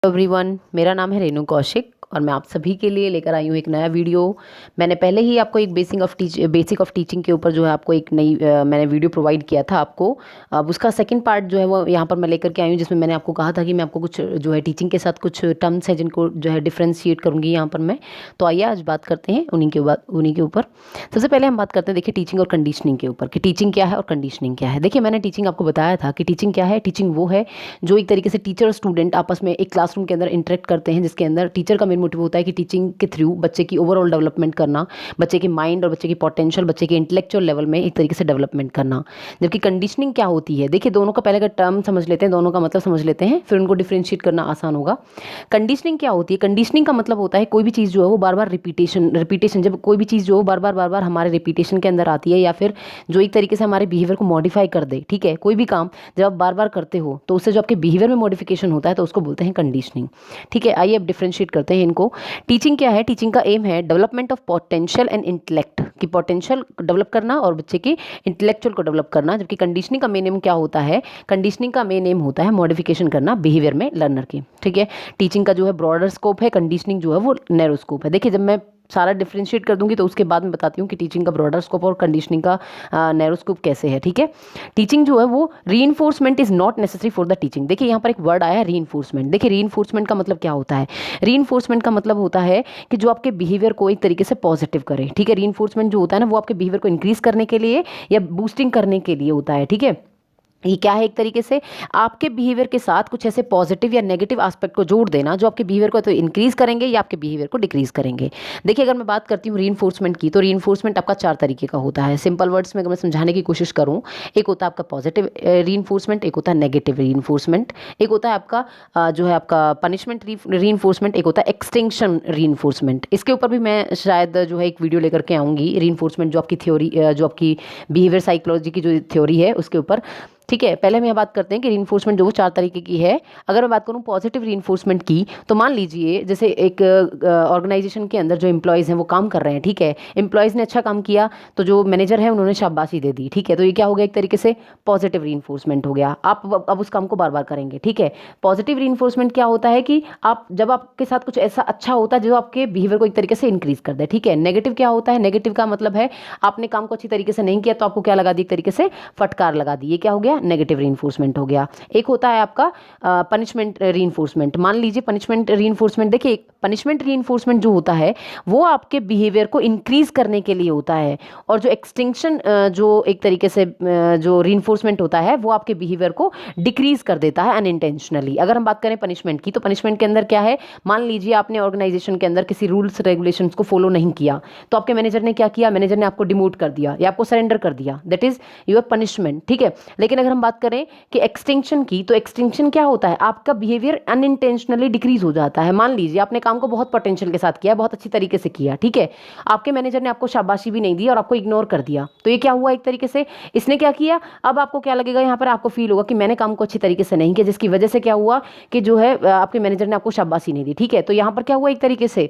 Everyone, मेरा नाम है रेनू कौशिक और मैं आप सभी के लिए लेकर आई हूँ एक नया वीडियो। मैंने पहले ही आपको एक बेसिक ऑफ टीचिंग के ऊपर जो है आपको एक नई मैंने वीडियो प्रोवाइड किया था आपको। अब उसका सेकंड पार्ट जो है वो यहाँ पर मैं लेकर के आई हूँ, जिसमें मैंने आपको कहा था कि मैं आपको कुछ जो है टीचिंग के साथ कुछ टर्म्स है जिनको जो है डिफ्रेंशिएट करूँगी यहाँ पर मैं। तो आइए आज बात करते हैं उन्हीं के ऊपर। सबसे पहले हम बात करते हैं, देखिए, टीचिंग और कंडीशनिंग के ऊपर कि टीचिंग क्या है और कंडीशनिंग क्या है। देखिए, मैंने टीचिंग आपको बताया था कि टीचिंग क्या है। टीचिंग वो है जो एक तरीके से टीचर और स्टूडेंट आपस में एक क्लासरूम के अंदर इंटरेक्ट करते हैं, जिसके अंदर टीचर का मेन मोटिव होता है कि टीचिंग के थ्रू बच्चे की ओवरऑल डेवलपमेंट करना, बच्चे के माइंड और बच्चे की पोटेंशियल, बच्चे के इंटेलेक्चुअल लेवल में एक तरीके से डेवलपमेंट करना। जबकि कंडीशनिंग क्या होती है, देखिए, दोनों का पहले का टर्म समझ लेते हैं, दोनों का मतलब समझ लेते हैं, फिर उनको डिफ्रेंशिएट करना आसान होगा। कंडीशनिंग क्या होती है? कंडीशनिंग का मतलब होता है कोई भी चीज़ जो है वो बार बार रिपीटेशन, जब कोई भी चीज़ जो है बार बार हमारे रिपीटेशन के अंदर आती है, या फिर जो एक तरीके से हमारे बिहेवियर को मॉडिफाई कर दे। ठीक है, कोई भी काम जब आप बार बार करते हो तो उससे जो आपके बिहेवियर में मॉडिफिकेशन होता है तो उसको बोलते हैं कंडीशनिंग। ठीक है, आइए अब डिफरेंशिएट करते हैं इनको। टीचिंग क्या है? टीचिंग का एम है development of potential and intellect, कि पोटेंशियल डेवलप करना और बच्चे की इंटेलेक्चुअल को डेवलप करना। जबकि कंडीशनिंग का मेन एम क्या होता है? कंडीशनिंग का मेन एम होता है मॉडिफिकेशन करना बिहेवियर में लर्नर की। ठीक है, टीचिंग का जो है ब्रॉडर स्कोप है, कंडीशनिंग जो है वो नैरो स्कोप है। देखिए, जब मैं सारा डिफरेंशिएट कर दूंगी तो उसके बाद मैं बताती हूँ कि टीचिंग का ब्रॉडर स्कोप और कंडीशनिंग का नैरो स्कोप कैसे है। ठीक है, टीचिंग जो है वो reinforcement is not necessary for the teaching. देखिए, यहाँ पर एक वर्ड आया है रीइंफोर्समेंट। देखिए, रीइंफोर्समेंट का मतलब क्या होता है? रीइंफोर्समेंट का मतलब होता है कि जो आपके बिहेवियर को एक तरीके से पॉजिटिव करे। ठीक है, रीइंफोर्समेंट जो होता है ना, वो आपके बिहेवियर को इंक्रीज करने के लिए या बूस्टिंग करने के लिए होता है। ठीक है, ये क्या है? एक तरीके से आपके बिहेवियर के साथ कुछ ऐसे पॉजिटिव या नेगेटिव एस्पेक्ट को जोड़ देना जो आपके बिहेवियर को तो इंक्रीज करेंगे या आपके बिहेवियर को डिक्रीज करेंगे। देखिए, अगर मैं बात करती हूँ रीइंफोर्समेंट की, तो रीइंफोर्समेंट आपका 4 तरीके का होता है। सिंपल वर्ड्स में अगर मैं समझाने की कोशिश करूँ, एक होता है आपका पॉजिटिव रीइंफोर्समेंट, एक होता है नेगेटिव रीइंफोर्समेंट, एक होता है आपका जो है आपका पनिशमेंट रीइंफोर्समेंट, एक होता है एक्सटेंशन रीइंफोर्समेंट। इसके ऊपर भी मैं शायद जो है एक वीडियो लेकर के आऊँगी, रीइंफोर्समेंट जो आपकी थ्योरी, जो आपकी बिहेवियर साइकोलॉजी की जो थ्योरी है उसके ऊपर। ठीक है, पहले हम यह बात करते हैं कि रीइंफोर्समेंट जो वो 4 तरीके की है। अगर मैं बात करूँ पॉजिटिव रीइंफोर्समेंट की, तो मान लीजिए जैसे एक ऑर्गेनाइजेशन के अंदर जो एम्प्लॉयज़ हैं वो काम कर रहे हैं। ठीक है, एम्प्लॉयज़ ने अच्छा काम किया तो जो मैनेजर है उन्होंने शाबाशी दे दी। ठीक है, तो ये क्या हो गया? एक तरीके से पॉजिटिव रीइंफोर्समेंट हो गया। आप अब उस काम को बार बार करेंगे। ठीक है, पॉजिटिव रीइंफोर्समेंट क्या होता है कि आप जब आपके साथ कुछ ऐसा अच्छा होता है जो आपके बिहेवियर को एक तरीके से इंक्रीज कर दे। ठीक है, नेगेटिव क्या होता है? नेगेटिव का मतलब है आपने काम को अच्छी तरीके से नहीं किया तो आपको क्या लगा दी? एक तरीके से फटकार लगा दी। ये क्या हो गया? नेगेटिव रीइंफोर्समेंट हो गया। एक होता है आपका पनिशमेंट रीइंफोर्समेंट। मान लीजिए पनिशमेंट रीइंफोर्समेंट, देखिए, पनिशमेंट रीइंफोर्समेंट जो होता है वो आपके बिहेवियर को इंक्रीज करने के लिए होता है, और जो एक्सटिंक्शन जो एक तरीके से जो रीइंफोर्समेंट होता है वो आपके बिहेवियर को डिक्रीज कर देता है अनइंटेंशनली। अगर हम बात करें पनिशमेंट की, तो पनिशमेंट के अंदर क्या है? मान लीजिए आपने ऑर्गेनाइजेशन के अंदर किसी रूल्स रेगुलेशंस को फॉलो नहीं किया, तो आपके मैनेजर ने क्या किया? मैनेजर ने आपको डिमोट कर दिया या आपको सरेंडर कर दिया। That is your punishment. ठीक है, लेकिन अगर हम बात करें कि एक्सटिंक्शन की, तो एक्सटिंक्शन क्या होता है? आपका बिहेवियर अनइंटेंशनली डिक्रीज हो जाता है। मान लीजिए आपने काम को बहुत पोटेंशियल के साथ किया, बहुत अच्छी तरीके से किया। ठीक है, आपके मैनेजर ने आपको शाबाशी भी नहीं दी और आपको इग्नोर कर दिया, तो ये क्या हुआ? एक तरीके से इसने क्या किया? अब आपको क्या लगेगा? यहाँ पर आपको फील होगा कि मैंने काम को अच्छी तरीके से नहीं किया, जिसकी वजह से क्या हुआ कि जो है आपके मैनेजर ने आपको शाबाशी नहीं दी। ठीक है, तो यहाँ पर क्या हुआ? एक तरीके से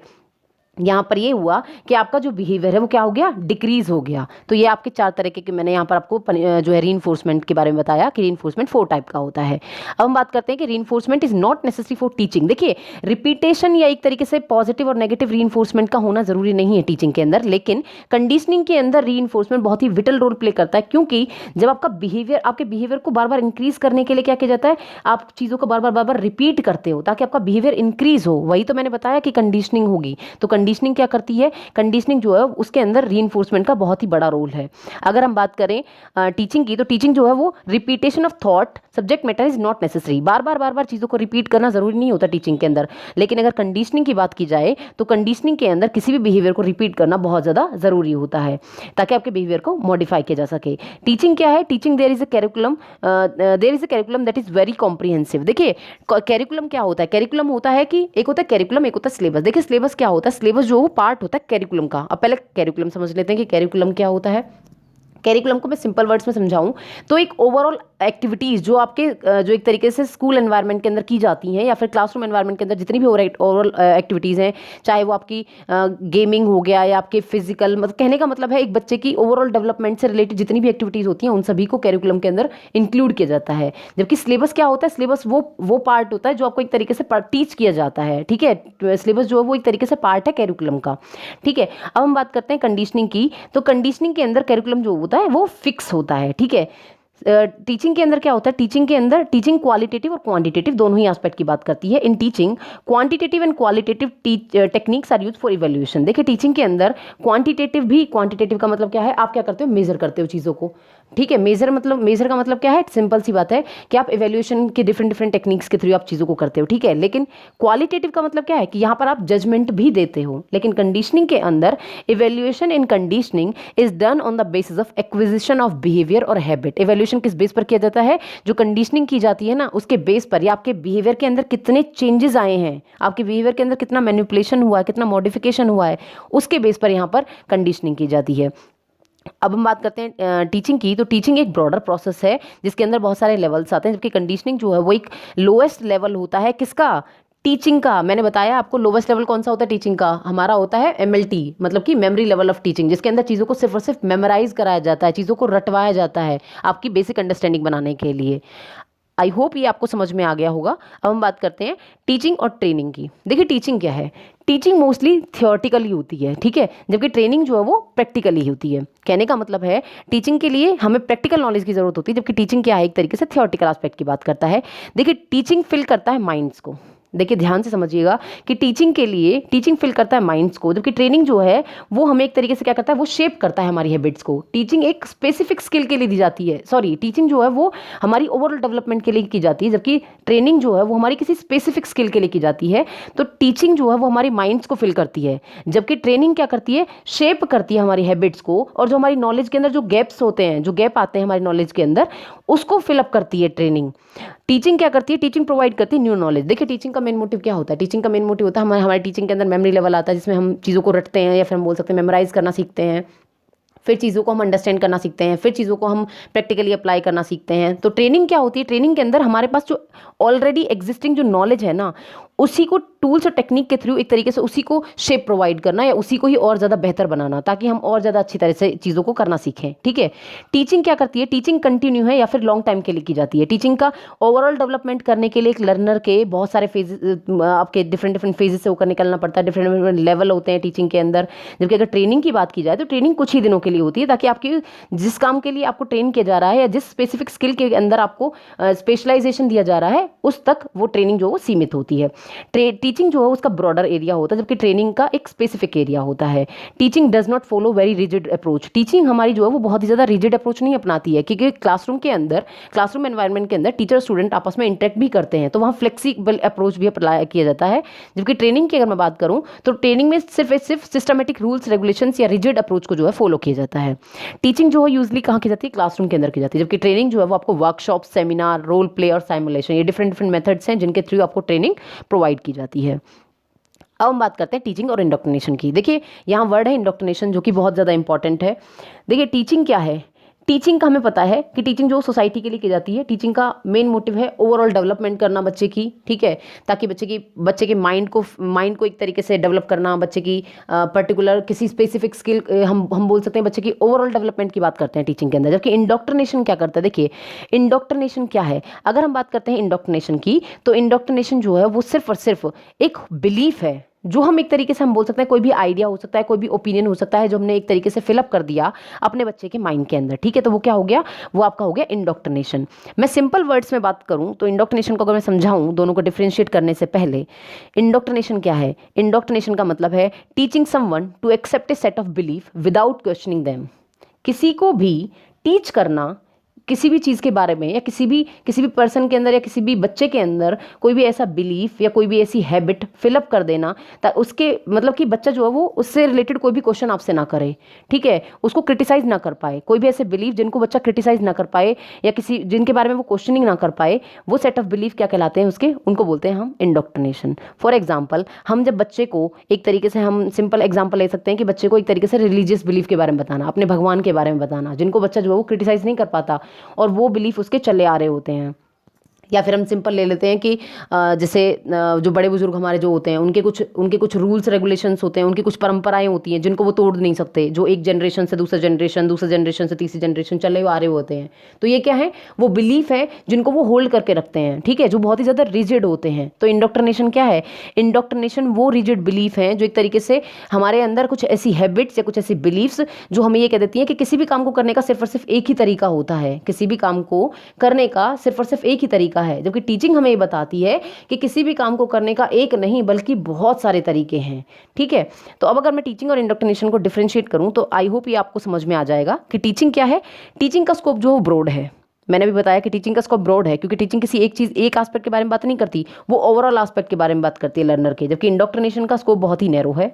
यहाँ पर ये हुआ कि आपका जो बिहेवियर है वो क्या हो गया? डिक्रीज हो गया। तो ये आपके 4 तरीके के मैंने यहाँ पर आपको जो है रीइंफोर्समेंट के बारे में बताया कि रीइंफोर्समेंट 4 टाइप का होता है। अब हम बात करते हैं कि reinforcement is not necessary for teaching. देखिए, रिपीटेशन या एक तरीके से पॉजिटिव और नेगेटिव रीइंफोर्समेंट का होना जरूरी नहीं है टीचिंग के अंदर, लेकिन कंडीशनिंग के अंदर रीइंफोर्समेंट बहुत ही विटल रोल प्ले करता है। क्योंकि जब आपका बिहेवियर, आपके बिहेवियर को बार बार इंक्रीज करने के लिए क्या किया जाता है? आप चीज़ों को बार बार रिपीट करते हो ताकि आपका बिहेवियर इंक्रीज हो। वही तो मैंने बताया कि कंडीशनिंग होगी। तो कंडीशनिंग क्या करती है? कंडीशनिंग जो है उसके अंदर रीइंफोर्समेंट का बहुत ही बड़ा रोल है। अगर हम बात करें टीचिंग की, तो टीचिंग जो है वो repetition of taught subject matter is not necessary. बार बार चीज़ों को रिपीट करना जरूरी नहीं होता टीचिंग के अंदर। लेकिन अगर कंडीशनिंग की बात की जाए तो कंडीशनिंग के अंदर किसी भी बिहेवियर को रिपीट करना बहुत ज़्यादा ज़रूरी होता है ताकि आपके बिहेवियर को मॉडिफाई किया जा सके। टीचिंग क्या है? Teaching there is a curriculum that is very comprehensive. देखिए, कैरिकुलम क्या होता है? कैरिकुलम होता है कि एक होता है कैरिकुलम, एक होता है सिलेबस। देखिए, सिलेबस क्या होता है? सिलेबस जो पार्ट होता है कैरिकुलम का। अब पहले कैरिकुलम समझ लेते हैं कि कैरिकुलम क्या होता है। कैरिकुलम को मैं सिंपल वर्ड्स में समझाऊं तो एक ओवरऑल एक्टिविटीज़ जो आपके जो एक तरीके से स्कूल एनवायरनमेंट के अंदर की जाती हैं या फिर क्लासरूम एनवायरनमेंट के अंदर जितनी भी ओवरऑल एक्टिविटीज़ हैं, चाहे वो आपकी गेमिंग हो गया या आपके फिजिकल, मतलब कहने का मतलब है एक बच्चे की ओवरऑल डेवलपमेंट से रिलेटेड जितनी भी एक्टिविटीज़ होती हैं उन सभी को कैरिकुलम के अंदर इंक्लूड किया जाता है। जबकि सिलेबस क्या होता है, सिलेबस वो पार्ट होता है जो आपको एक तरीके से टीच किया जाता है, ठीक है। सिलेबस जो है वो एक तरीके से पार्ट है कैरिकुलम का, ठीक है। अब हम बात करते हैं कंडीशनिंग की। तो कंडीशनिंग के अंदर कैरिकुलम जो होता है वो फिक्स होता है, ठीक है। टीचिंग के अंदर क्या होता है, टीचिंग के अंदर टीचिंग क्वालिटेटिव और क्वांटिटेटिव दोनों ही एस्पेक्ट की बात करती है। In teaching quantitative and qualitative techniques are use for evaluation. देखिए टीचिंग के अंदर क्वांटिटेटिव का मतलब क्या है, आप क्या करते हो, मेजर करते हो चीज़ों को, ठीक है। मेजर का मतलब क्या है, सिंपल सी बात है कि आप इवैल्यूएशन के डिफरेंट टेक्निक्स के थ्रू आप चीज़ों को करते हो, ठीक है। लेकिन क्वालिटेटिव का मतलब क्या है कि यहाँ पर आप जजमेंट भी देते हो। लेकिन कंडीशनिंग के अंदर evaluation in conditioning is done on the basis of acquisition of behaviour और हैबिट। इवैल्यूएशन किस बेस पर किया जाता है, जो कंडीशनिंग की जाती है ना उसके बेस पर, या आपके बिहेवियर के अंदर कितने चेंजेस आए हैं, आपके बिहेवियर के अंदर कितना मैनिपुलेशन हुआ है, कितना मॉडिफिकेशन हुआ है, उसके बेस पर यहाँ पर कंडीशनिंग की जाती है। अब हम बात करते हैं टीचिंग की। तो टीचिंग एक ब्रॉडर प्रोसेस है जिसके अंदर बहुत सारे लेवल्स आते हैं, जबकि कंडीशनिंग जो है वो एक लोएस्ट लेवल होता है। किसका, टीचिंग का। मैंने बताया आपको लोवेस्ट लेवल कौन सा होता है टीचिंग का, हमारा होता है MLT, मतलब कि मेमोरी लेवल ऑफ टीचिंग, जिसके अंदर चीज़ों को सिर्फ और सिर्फ मेमोराइज कराया जाता है, चीज़ों को रटवाया जाता है आपकी बेसिक अंडरस्टैंडिंग बनाने के लिए। आई होप ये आपको समझ में आ गया होगा। अब हम बात करते हैं टीचिंग और ट्रेनिंग की। देखिए टीचिंग क्या है, टीचिंग मोस्टली थियोरटिकली होती है, ठीक है, जबकि ट्रेनिंग जो है वो प्रैक्टिकली होती है। कहने का मतलब है टीचिंग के लिए हमें प्रैक्टिकल नॉलेज की ज़रूरत होती है, जबकि टीचिंग क्या है, एक तरीके से थियोरटिकल एस्पेक्ट की बात करता है। देखिए टीचिंग फिल करता है माइंड्स को, देखिए ध्यान से समझिएगा कि टीचिंग के लिए टीचिंग फिल करता है माइंड्स को, जबकि ट्रेनिंग जो है वो हमें एक तरीके से क्या करता है, वो शेप करता है हमारी हैबिट्स को। टीचिंग एक स्पेसिफिक स्किल के लिए दी जाती है, सॉरी टीचिंग जो है वो हमारी ओवरऑल डेवलपमेंट के लिए की जाती है, जबकि ट्रेनिंग जो है वो हमारी किसी स्पेसिफिक स्किल के लिए की जाती है। तो टीचिंग जो है वो हमारी माइंड्स को फिल करती है, जबकि ट्रेनिंग क्या करती है, शेप करती है हमारी हैबिट्स को, और जो हमारी नॉलेज के अंदर जो गैप्स होते हैं, जो गैप आते हैं हमारी नॉलेज के अंदर, उसको फिलअप करती है ट्रेनिंग। टीचिंग क्या करती है, टीचिंग प्रोवाइड करती है न्यू नॉलेज। देखिए टीचिंग का मेन मोटिव क्या होता है, टीचिंग का मेन मोटिव होता है हमारे टीचिंग के अंदर मेमोरी लेवल आता है, जिसमें हम चीज़ों को रटते हैं, या फिर हम बोल सकते हैं मेमोराइज करना सीखते हैं, फिर चीज़ों को हम अंडरस्टैंड करना सीखते हैं, फिर चीज़ों को हम प्रैक्टिकली अप्लाई करना सीखते हैं। तो ट्रेनिंग क्या होती है, ट्रेनिंग के अंदर हमारे पास जो ऑलरेडी एग्जिस्टिंग जो नॉलेज है ना, उसी को टूल्स और टेक्निक के थ्रू एक तरीके से उसी को शेप प्रोवाइड करना, या उसी को ही और ज़्यादा बेहतर बनाना, ताकि हम और ज़्यादा अच्छी तरह से चीज़ों को करना सीखें, ठीक है। टीचिंग क्या करती है, टीचिंग कंटिन्यू है या फिर लॉन्ग टाइम के लिए की जाती है। टीचिंग का ओवरऑल डेवलपमेंट करने के लिए एक लर्नर के बहुत सारे फेजेस, आपके डिफरेंट फेजेस से होकर निकलना पड़ता है, डिफरेंट लेवल होते हैं टीचिंग के अंदर। जबकि अगर ट्रेनिंग की बात की जाए तो ट्रेनिंग कुछ ही दिनों के लिए होती है, ताकि आपकी जिस काम के लिए आपको ट्रेन किया जा रहा है, या जिस स्पेसिफिक स्किल के अंदर आपको स्पेशलाइजेशन दिया जा रहा है, उस तक वो ट्रेनिंग जो वो सीमित होती है। टीचिंग जो है उसका ब्रॉडर एरिया होता है, जबकि ट्रेनिंग का एक स्पेसिफिक एरिया होता है। Teaching does not follow very rigid approach. Teaching हमारी जो है वो बहुत ही ज़्यादा रिजिड अप्रोच नहीं अपनाती है, क्योंकि क्लासरूम के अंदर, क्लासरूम एनवायरनमेंट के अंदर टीचर स्टूडेंट आपस में इंटरेक्ट भी करते हैं, तो वहाँ फ्लेक्सिबल अप्रोच भी अप्लाई किया जाता है। जबकि ट्रेनिंग की अगर मैं बात करूँ तो ट्रेनिंग में सिर्फ सिस्टमेटिक रूल्स रेगुलेशंस या रिजिड अप्रोच को जो है फॉलो किया जाता है। टीचिंग जो है यूजली कहाँ की जाती है, क्लासरूम के अंदर की जाती है, जबकि ट्रेनिंग जो है वो आपको वर्कशॉप, सेमिनार, रोल प्ले और साइमुलेशन, ये डिफरेंट मेथड्स हैं जिनके थ्रू आपको ट्रेनिंग प्रोवाइड की जाती है। अब हम बात करते हैं टीचिंग और इंडोक्ट्रिनेशन की। देखिए यहाँ वर्ड है इंडोक्ट्रिनेशन, जो कि बहुत ज़्यादा इंपॉर्टेंट है। देखिए टीचिंग क्या है, टीचिंग का हमें पता है कि टीचिंग जो सोसाइटी के लिए की जाती है, टीचिंग का मेन मोटिव है ओवरऑल डेवलपमेंट करना बच्चे की, ठीक है, ताकि बच्चे के माइंड को एक तरीके से डेवलप करना, बच्चे की पर्टिकुलर किसी स्पेसिफिक स्किल, हम बोल सकते हैं बच्चे की ओवरऑल डेवलपमेंट की बात करते हैं टीचिंग के अंदर। जबकि इंडोक्ट्रिनेशन क्या करता है, देखिए इंडोक्ट्रिनेशन क्या है, अगर हम बात करते हैं इंडोक्ट्रिनेशन की, तो इंडोक्ट्रिनेशन जो है वो सिर्फ और सिर्फ एक बिलीफ है, जो हम एक तरीके से हम बोल सकते हैं कोई भी आइडिया हो सकता है, कोई भी ओपिनियन हो सकता है, जो हमने एक तरीके से फिलअप कर दिया अपने बच्चे के माइंड के अंदर, ठीक है। तो वो क्या हो गया, वो आपका हो गया इंडोक्ट्रिनेशन। मैं सिंपल वर्ड्स में बात करूं तो इंडोक्ट्रिनेशन को अगर मैं समझाऊं, दोनों को डिफरेंशिएट करने से पहले, इंडोक्ट्रिनेशन क्या है, इंडोक्ट्रिनेशन का मतलब है teaching someone to accept a set of belief without questioning them. किसी को भी टीच करना किसी भी चीज़ के बारे में, या किसी भी पर्सन के अंदर या किसी भी बच्चे के अंदर कोई भी ऐसा बिलीफ या कोई भी ऐसी हैबिट फिलअप कर देना, उसके मतलब कि बच्चा जो है वो उससे रिलेटेड कोई भी क्वेश्चन आपसे ना करे, ठीक है, उसको क्रिटिसाइज ना कर पाए, कोई भी ऐसे बिलीफ जिनको बच्चा क्रिटिसाइज ना कर पाए, या किसी जिनके बारे में वो क्वेश्चनिंग ना कर पाए, वो सेट ऑफ बिलीफ क्या कहलाते हैं उसके, उनको बोलते हैं हम इंडोक्ट्रिनेशन। फॉर एग्जाम्पल, हम जब बच्चे को एक तरीके से, हम सिंपल एग्जाम्पल ले सकते हैं कि बच्चे को एक तरीके से रिलीजियस बिलीफ के बारे में बताना, अपने भगवान के बारे में बताना, जिनको बच्चा जो है वो क्रिटिसाइज नहीं कर पाता, और वो बिलीफ उसके चले आ रहे होते हैं। या फिर हम सिंपल ले लेते हैं कि जैसे जो बड़े बुजुर्ग हमारे जो होते हैं उनके कुछ रूल्स रेगुलेशंस होते हैं, उनकी कुछ परंपराएं होती हैं जिनको वो तोड़ नहीं सकते, जो एक जनरेशन से दूसरे जनरेशन से तीसरी जनरेशन चले आ रहे होते हैं। तो ये क्या है, वो बिलीफ है जिनको वो होल्ड करके रखते हैं, ठीक है, जो बहुत ही ज़्यादा रिजिड होते हैं। तो इंडोक्ट्रिनेशन क्या है, इंडोक्ट्रिनेशन वो रिजिड बिलीफ है जो एक तरीके से हमारे अंदर कुछ ऐसी हैबिट्स या कुछ ऐसी बिलीफ्स जो हमें ये कह देती हैं कि किसी भी काम को करने का सिर्फ और सिर्फ एक ही तरीका होता है, किसी भी काम को करने का सिर्फ और सिर्फ एक ही तरीका है। जबकि टीचिंग हमें ये बताती है कि किसी भी काम को करने का एक नहीं बल्कि बहुत सारे तरीके हैं, ठीक है। तो अब अगर मैं टीचिंग और इंडोक्ट्रिनेशन को डिफरेंशिएट करूं तो आई होप ये आपको समझ में आ जाएगा कि टीचिंग क्या है। टीचिंग का स्कोप जो ब्रॉड है, मैंने भी बताया कि टीचिंग का स्कोप ब्रॉड है क्योंकि टीचिंग किसी एक चीज़ एक एस्पेक्ट के बारे में बात नहीं करती, वो ओवरऑल एस्पेक्ट के बारे में बात करती है लर्नर के। जबकि इंडोक्ट्रिनेशन का स्कोप बहुत ही नैरो है।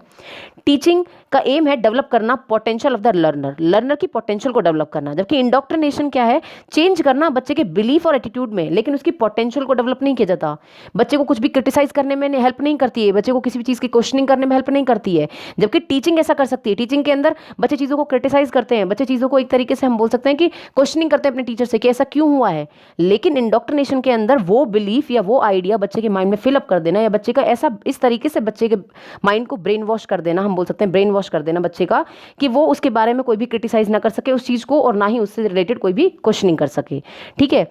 टीचिंग का एम है डेवलप करना potential of the learner, learner की पोटेंशियल को डेवलप करना। जबकि इंडोक्ट्रिनेशन क्या है, चेंज करना बच्चे के बिलीफ और एटीट्यूड में, लेकिन उसकी पोटेंशियल को डेवलप नहीं किया जाता। बच्चे को कुछ भी क्रिटिसाइज करने में हेल्प नहीं करती है, बच्चे को किसी भी चीज़ की क्वेश्चनिंग करने में हेल्प नहीं करती है। जबकि टीचिंग ऐसा कर सकती है। टीचिंग के अंदर बच्चे चीज़ों को क्रिटिसाइज करते हैं, बच्चे चीज़ों को एक तरीके से हम बोल सकते हैं कि क्वेश्चनिंग करते हैं अपने टीचर से कि ऐसा क्यों हुआ है। लेकिन इंडोक्ट्रिनेशन के अंदर वो बिलीफ या वो आइडिया बच्चे के माइंड में फिलअप कर देना, या बच्चे का ऐसा इस तरीके से बच्चे के माइंड को ब्रेन वॉश कर देना, हम बोल सकते हैं ब्रेन वॉश कर देना बच्चे का, कि वो उसके बारे में कोई भी क्रिटिसाइज ना कर सके उस चीज़ को, और ना ही उससे रिलेटेड कोई भी क्वेश्चनिंग कर सके, ठीक है।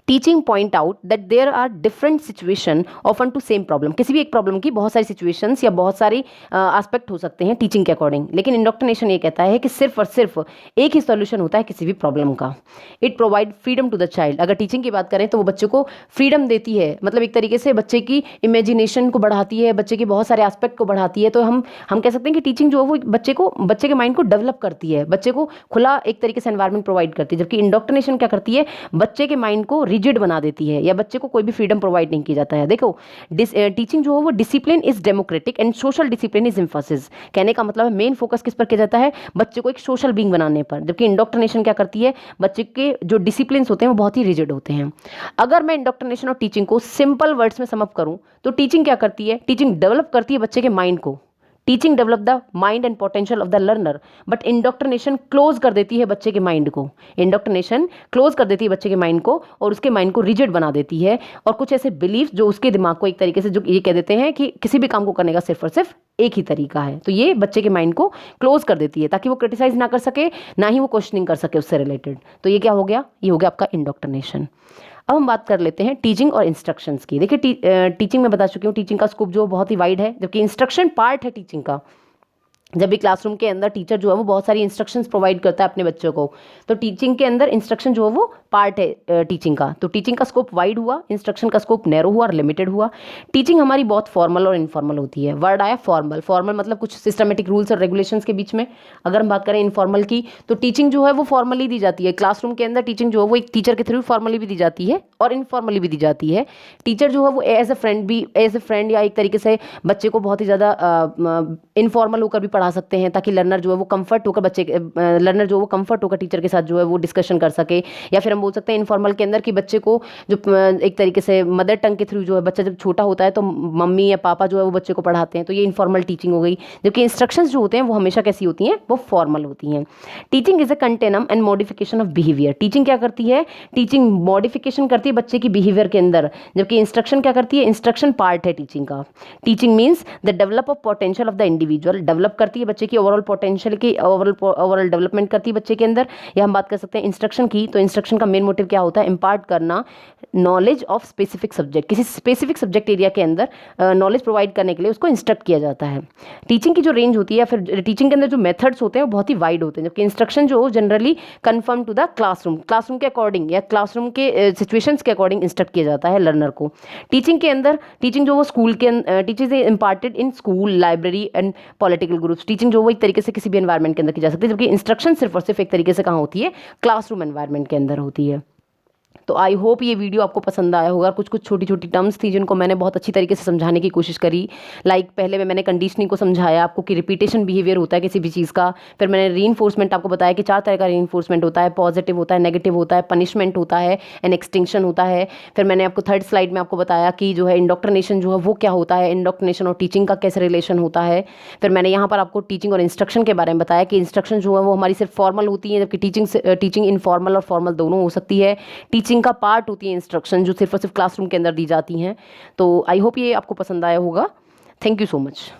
Teaching point out that there are different situation often to same problem. किसी भी एक प्रॉब्लम की बहुत सारी सिचुएशंस या बहुत सारी एस्पेक्ट हो सकते हैं टीचिंग के अकॉर्डिंग, लेकिन इंडोक्ट्रिनेशन ये कहता है कि सिर्फ और सिर्फ एक ही सॉल्यूशन होता है किसी भी प्रॉब्लम का। It provide freedom to the child. अगर टीचिंग की बात करें तो वो बच्चे को फ्रीडम देती है, मतलब एक तरीके से बच्चे की इमेजिनेशन को बढ़ाती है, बच्चे के बहुत सारे एस्पेक्ट को बढ़ाती है। तो हम कह सकते हैं कि टीचिंग जो है वो बच्चे के माइंड को डेवलप करती है, बच्चे को खुला एक तरीके से एनवायरमेंट प्रोवाइड करती है। जबकि इंडोक्ट्रिनेशन क्या करती है, बच्चे के माइंड को रिजिड बना देती है, या बच्चे को कोई भी फ्रीडम प्रोवाइड नहीं किया जाता है। देखो, टीचिंग जो है वो discipline is democratic and social discipline is emphasis. कहने का मतलब है मेन फोकस किस पर किया जाता है, बच्चे को एक सोशल बीइंग बनाने पर। जबकि इंडोक्ट्रिनेशन क्या करती है, बच्चे के जो डिसिप्लिन होते हैं वो बहुत ही रिजिड होते हैं। अगर मैं इंडोक्ट्रिनेशन और टीचिंग को सिंपल वर्ड्स में समअप करूं तो टीचिंग क्या करती है, टीचिंग डेवलप करती है बच्चे के माइंड को। Teaching develop the mind and potential of the learner, but indoctrination close कर देती है बच्चे के माइंड को। इंडोक्ट्रिनेशन क्लोज कर देती है बच्चे के माइंड को और उसके माइंड को रिजिड बना देती है, और कुछ ऐसे बिलीफ जो उसके दिमाग को एक तरीके से जो ये कह देते हैं कि किसी भी काम को करने का सिर्फ और सिर्फ एक ही तरीका है, तो ये बच्चे के माइंड को क्लोज कर देती है ताकि वो क्रिटिसाइज ना कर सके, ना ही वो क्वेश्चनिंग कर सके उससे रिलेटेड। तो ये क्या हो गया, ये हो गया आपका इंडोक्ट्रिनेशन। अब हम बात कर लेते हैं टीचिंग और इंस्ट्रक्शंस की। देखिए, टीचिंग में बता चुकी हूँ, टीचिंग का स्कोप जो बहुत ही वाइड है, जबकि इंस्ट्रक्शन पार्ट है टीचिंग का। जब भी क्लासरूम के अंदर टीचर जो है वो बहुत सारी इंस्ट्रक्शंस प्रोवाइड करता है अपने बच्चों को, तो टीचिंग के अंदर इंस्ट्रक्शन जो है वो पार्ट है टीचिंग का। तो टीचिंग का स्कोप वाइड हुआ, इंस्ट्रक्शन का स्कोप नैरो हुआ और लिमिटेड हुआ। टीचिंग हमारी बहुत फॉर्मल और इनफॉर्मल होती है। वर्ड आया फॉर्मल, फॉर्मल मतलब कुछ सिस्टमेटिक रूल्स और रेगुलेशंस के बीच में। अगर हम बात करें इनफॉर्मल की, तो टीचिंग जो है वो फॉर्मली दी जाती है। क्लासरूम के अंदर टीचिंग जो है वो एक टीचर के थ्रू फॉर्मली भी दी जाती है और इनफॉर्मली भी दी जाती है। टीचर जो है वो एज ए फ्रेंड या एक तरीके से बच्चे को बहुत ही ज़्यादा इनफॉर्मल होकर भी पढ़ा सकते हैं, ताकि लर्नर जो है वो कंफर्ट होकर लर्नर जो है वो कंफर्ट होकर टीचर के साथ जो है वो डिस्कशन कर सके। या फिर हम बोल सकते हैं इनफॉर्मल के अंदर कि बच्चे को जो एक तरीके से मदर टंग के थ्रू जो है, बच्चा जब छोटा होता है तो मम्मी या पापा जो है वो बच्चे को पढ़ाते हैं, तो ये इनफॉर्मल टीचिंग हो गई। जबकि इंस्ट्रक्शंस जो होते हैं वो हमेशा कैसी होती हैं, वो फॉर्मल होती हैं। Teaching is a continuum and modification of behaviour. Teaching क्या करती है, टीचिंग मॉडिफिकेशन करती है बच्चे की बिहेवियर के अंदर, जबकि इंस्ट्रक्शन क्या करती है, इंस्ट्रक्शन पार्ट है टीचिंग का। Teaching means the develop of potential of the individual, develop करती है बच्चे की ओवरऑल पोटेंशियल की, ओवरऑल डेवलपमेंट करती है बच्चे के अंदर। या हम बात कर सकते हैं इंस्ट्रक्शन की, तो इंस्ट्रक्शन का मेन मोटिव क्या होता है, इंपार्ट करना नॉलेज ऑफ स्पेसिफिक सब्जेक्ट, किसी स्पेसिफिक सब्जेक्ट एरिया के अंदर नॉलेज प्रोवाइड करने के लिए उसको इंस्ट्रक्ट किया जाता है। टीचिंग की जो रेंज होती है या फिर टीचिंग के अंदर जो मेथड्स होते हैं वो बहुत ही वाइड होते हैं, जबकि इंस्ट्रक्शन जो generally confirm to the classroom के अकॉर्डिंग या क्लासरूम के सिचुएशंस के अकॉर्डिंग इंस्ट्रक्ट किया जाता है लर्नर को। टीचिंग के अंदर टीचिंग जो वो स्कूल के teaching is imparted in school, library and political groups. Teaching जो वो एक तरीके से किसी भी एनवायरमेंट के अंदर की जा सकती है, जबकि इंस्ट्रक्शन सिर्फ और सिर्फ एक तरीके से कहाँ होती है, क्लासरूम एनवायरमेंट के अंदर होती है। तो आई होप ये वीडियो आपको पसंद आया होगा। कुछ कुछ छोटी छोटी टर्म्स थी जिनको मैंने बहुत अच्छी तरीके से समझाने की कोशिश करी। लाइक पहले मैंने कंडीशनिंग को समझाया आपको कि रिपीटेशन बिहेवियर होता है किसी भी चीज़ का। फिर मैंने रीइंफोर्समेंट आपको बताया कि 4 तरह का रीइंफोर्समेंट होता है, पॉजिटिव होता है, नेगेटिव होता है, पनिशमेंट होता है एंड एक्सटिंक्शन होता है। फिर मैंने आपको थर्ड स्लाइड में आपको बताया कि जो है इंडोक्ट्रिनेशन जो है वो क्या होता है, इंडोक्ट्रिनेशन और टीचिंग का कैसे रिलेशन होता है। फिर मैंने यहाँ पर आपको टीचिंग और इंस्ट्रक्शन के बारे में बताया कि इंस्ट्रक्शन जो है वो हमारी सिर्फ फॉर्मल होती है, जबकि टीचिंग इनफॉर्मल और फॉर्मल दोनों हो सकती है। टीचिंग का पार्ट होती है इंस्ट्रक्शन जो सिर्फ और सिर्फ क्लासरूम के अंदर दी जाती हैं। तो आई होप ये आपको पसंद आया होगा। Thank you so much.